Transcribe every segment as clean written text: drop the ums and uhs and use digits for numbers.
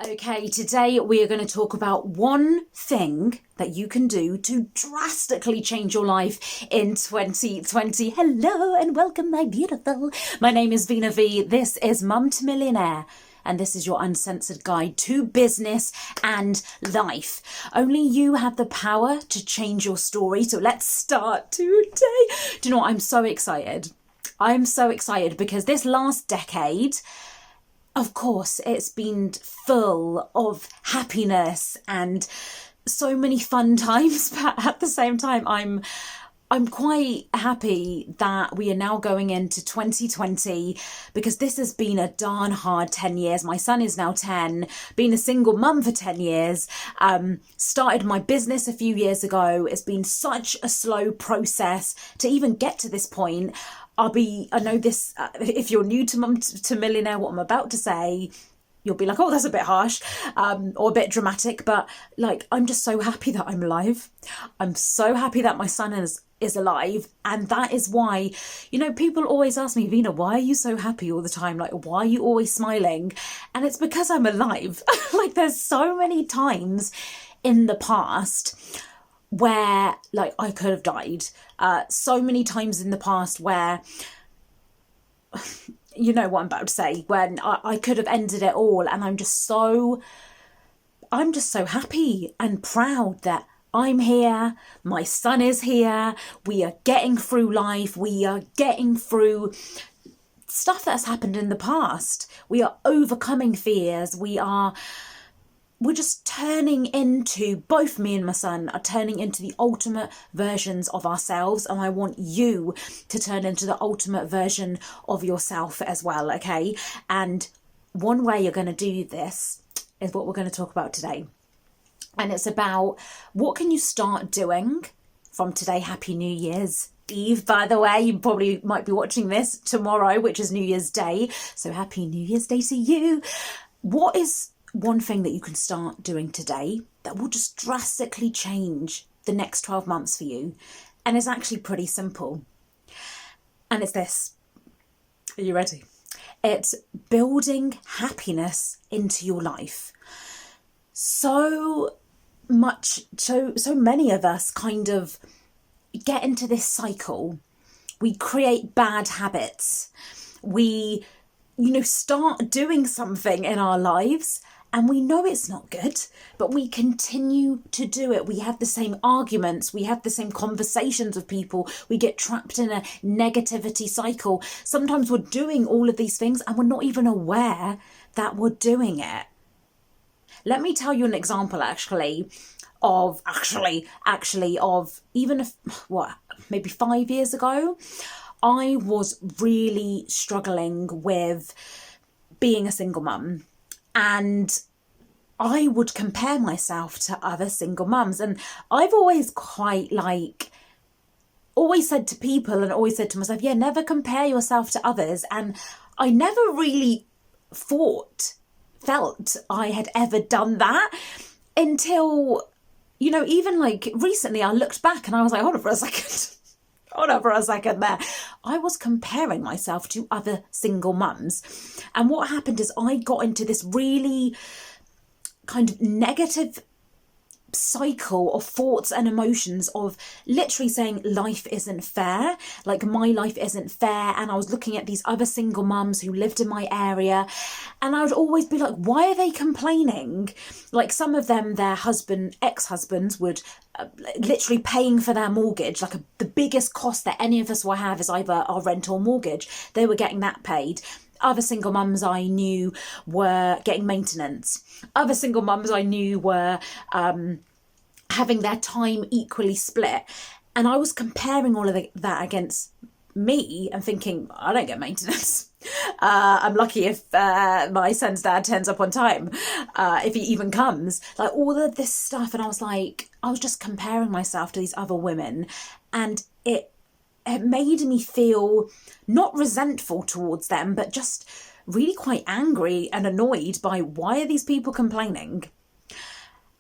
Okay, today we are going to talk about one thing that you can do to drastically change your life in 2020. Hello and welcome, my beautiful. My name is Veena V. This is Mum to Millionaire. And this is your uncensored guide to business and life. Only you have the power to change your story. So let's start today. Do you know what? I'm so excited. I'm so excited because this last decade, of course, it's been full of happiness and so many fun times, but at the same time, I'm quite happy that we are now going into 2020 because this has been a darn hard 10 years. My son is now 10, been a single mum for 10 years, started my business a few years ago. It's been such a slow process to even get to this point. I know this, if you're new to Mum to Millionaire, what I'm about to say, you'll be like, oh, that's a bit harsh, or a bit dramatic, but like, I'm just so happy that I'm alive. I'm so happy that my son is alive. And that is why, people always ask me, Veena, why are you so happy all the time? Like, why are you always smiling? And it's because I'm alive. Like, there's so many times in the past where like I could have died, so many times in the past where, you know what I'm about to say, when I could have ended it all. And I'm just so happy and proud that I'm here, my son is here, we are getting through life, we are getting through stuff that has happened in the past, we are overcoming fears, we're just turning into, both me and my son are turning into the ultimate versions of ourselves. And I want you to turn into the ultimate version of yourself as well, okay? And one way you're going to do this is what we're going to talk about today. And it's about what can you start doing from today. Happy New Year's Eve, by the way. You probably might be watching this tomorrow, which is New Year's Day. So happy New Year's Day to you. What is one thing that you can start doing today that will just drastically change the next 12 months for you? And it's actually pretty simple. And it's this. Are you ready? It's building happiness into your life. So many of us kind of get into this cycle. We create bad habits. We, start doing something in our lives and we know it's not good, but we continue to do it. We have the same arguments. We have the same conversations with people. We get trapped in a negativity cycle. Sometimes we're doing all of these things and we're not even aware that we're doing it. Let me tell you an example of even maybe 5 years ago, I was really struggling with being a single mum. And I would compare myself to other single mums. And I've always always said to people and always said to myself, yeah, never compare yourself to others. And I never really felt I had ever done that until, even like recently I looked back and I was like, hold on for a second there. I was comparing myself to other single mums. And what happened is I got into this really kind of negative cycle of thoughts and emotions of literally saying life isn't fair, like my life isn't fair. And I was looking at these other single mums who lived in my area and I would always be like, why are they complaining? Like some of them, their ex-husbands would literally paying for their mortgage, like the biggest cost that any of us will have is either our rent or mortgage. They were getting that paid. Other single mums I knew were getting maintenance. Other single mums I knew were having their time equally split. And I was comparing all of that against me and thinking, I don't get maintenance. I'm lucky if my son's dad turns up on time, if he even comes. Like all of this stuff. And I was just comparing myself to these other women. And it made me feel not resentful towards them, but just really quite angry and annoyed by why are these people complaining?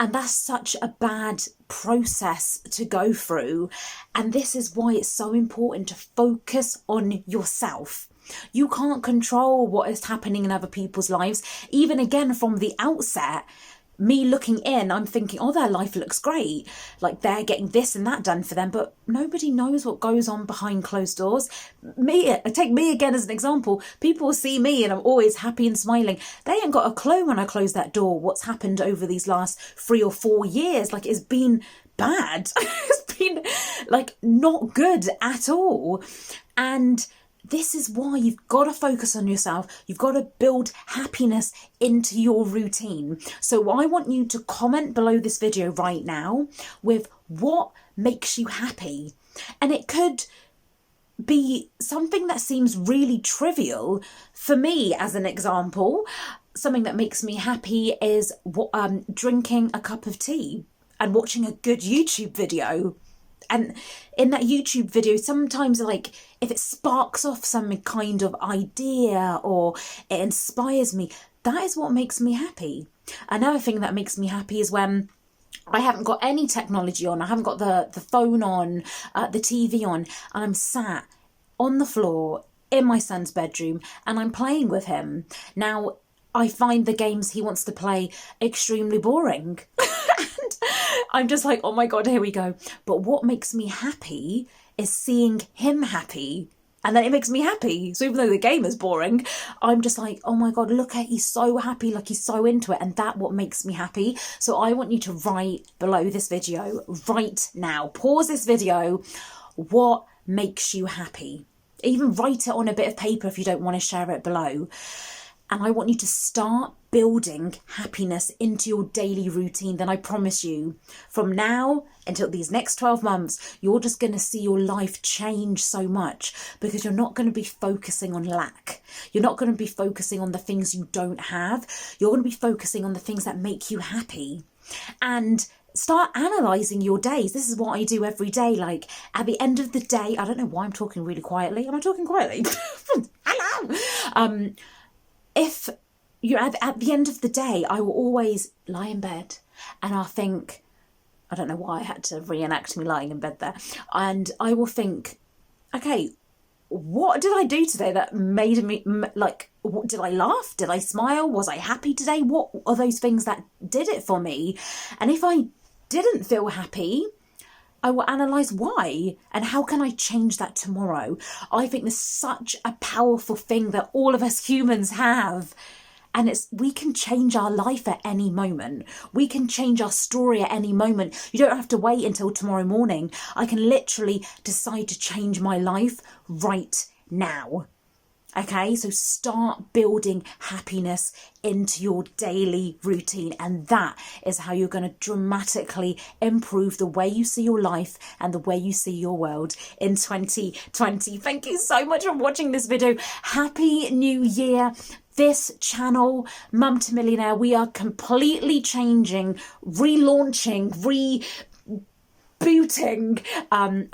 And that's such a bad process to go through. And this is why it's so important to focus on yourself. You can't control what is happening in other people's lives. Even again, from the outset, me looking in, I'm thinking, oh, their life looks great. Like they're getting this and that done for them, but nobody knows what goes on behind closed doors. Take me again as an example. People see me and I'm always happy and smiling. They ain't got a clue when I close that door what's happened over these last 3 or 4 years. Like it's been bad. It's been like not good at all. And this is why you've got to focus on yourself. You've got to build happiness into your routine. So I want you to comment below this video right now with what makes you happy. And it could be something that seems really trivial. For me, as an example, something that makes me happy is drinking a cup of tea and watching a good YouTube video. And in that YouTube video, sometimes like if it sparks off some kind of idea or it inspires me, that is what makes me happy. Another thing that makes me happy is when I haven't got any technology on, I haven't got the phone on, the TV on, and I'm sat on the floor in my son's bedroom and I'm playing with him. Now, I find the games he wants to play extremely boring. I'm just like, oh my God, here we go. But what makes me happy is seeing him happy. And then it makes me happy. So even though the game is boring, I'm just like, oh my God, look at, he's so happy, like he's so into it. And that's what makes me happy. So I want you to write below this video right now. Pause this video. What makes you happy? Even write it on a bit of paper if you don't want to share it below. And I want you to start building happiness into your daily routine. Then I promise you, from now until these next 12 months, you're just going to see your life change so much because you're not going to be focusing on lack. You're not going to be focusing on the things you don't have. You're going to be focusing on the things that make you happy. And start analysing your days. This is what I do every day. Like at the end of the day, I don't know why I'm talking really quietly. Am I talking quietly? Hello. If you're at the end of the day, I will always lie in bed and I'll think, I don't know why I had to reenact me lying in bed there. And I will think, okay, what did I do today that made me, like, did I laugh? Did I smile? Was I happy today? What are those things that did it for me? And if I didn't feel happy, I will analyse why and how can I change that tomorrow. I think there's such a powerful thing that all of us humans have. And we can change our life at any moment. We can change our story at any moment. You don't have to wait until tomorrow morning. I can literally decide to change my life right now. Okay, so start building happiness into your daily routine. And that is how you're going to dramatically improve the way you see your life and the way you see your world in 2020. Thank you so much for watching this video. Happy New Year. This channel, Mum to Millionaire, we are completely changing, relaunching, rebooting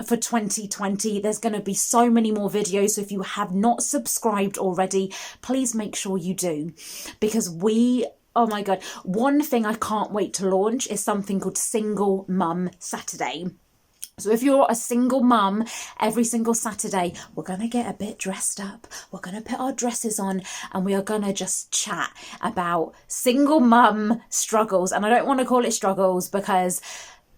for 2020. There's going to be so many more videos. So if you have not subscribed already, please make sure you do. Because oh my God, one thing I can't wait to launch is something called Single Mum Saturday. So if you're a single mum, every single Saturday, we're going to get a bit dressed up. We're going to put our dresses on and we are going to just chat about single mum struggles. And I don't want to call it struggles because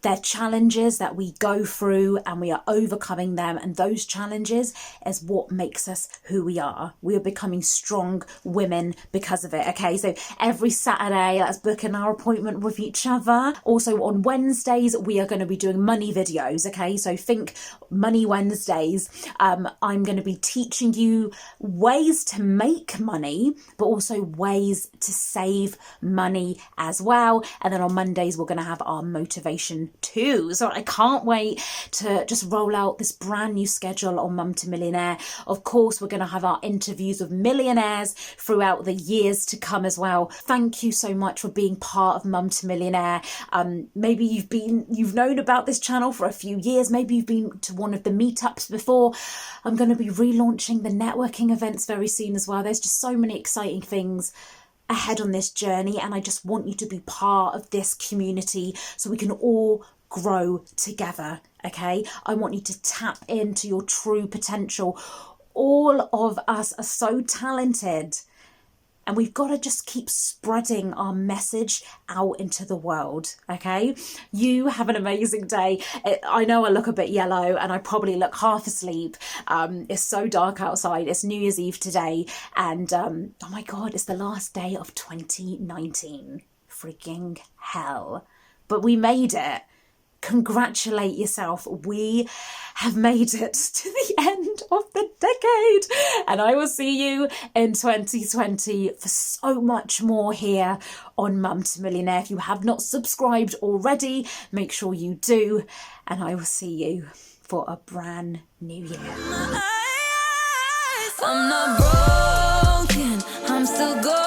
they're challenges that we go through and we are overcoming them. And those challenges is what makes us who we are. We are becoming strong women because of it. Okay, so every Saturday, let's book in our appointment with each other. Also on Wednesdays, we are going to be doing money videos. Okay, so think Money Wednesdays. I'm going to be teaching you ways to make money, but also ways to save money as well. And then on Mondays, we're going to have our motivation too. So I can't wait to just roll out this brand new schedule on Mum to Millionaire. Of course, we're going to have our interviews with millionaires throughout the years to come as well. Thank you so much for being part of Mum to Millionaire. Maybe you've known about this channel for a few years. Maybe you've been to one of the meetups before. I'm going to be relaunching the networking events very soon as well. There's just so many exciting things ahead on this journey, and I just want you to be part of this community so we can all grow together. Okay, I want you to tap into your true potential. all of us are so talented. And we've got to just keep spreading our message out into the world, okay? You have an amazing day. I know I look a bit yellow and I probably look half asleep. It's so dark outside. It's New Year's Eve today. And oh my God, it's the last day of 2019. Freaking hell. But we made it. Congratulate yourself. We have made it to the end of the decade, and I will see you in 2020 for so much more here on Mum to Millionaire. If you have not subscribed already, make sure you do, and I will see you for a brand new year. I'm not broken, I'm still going.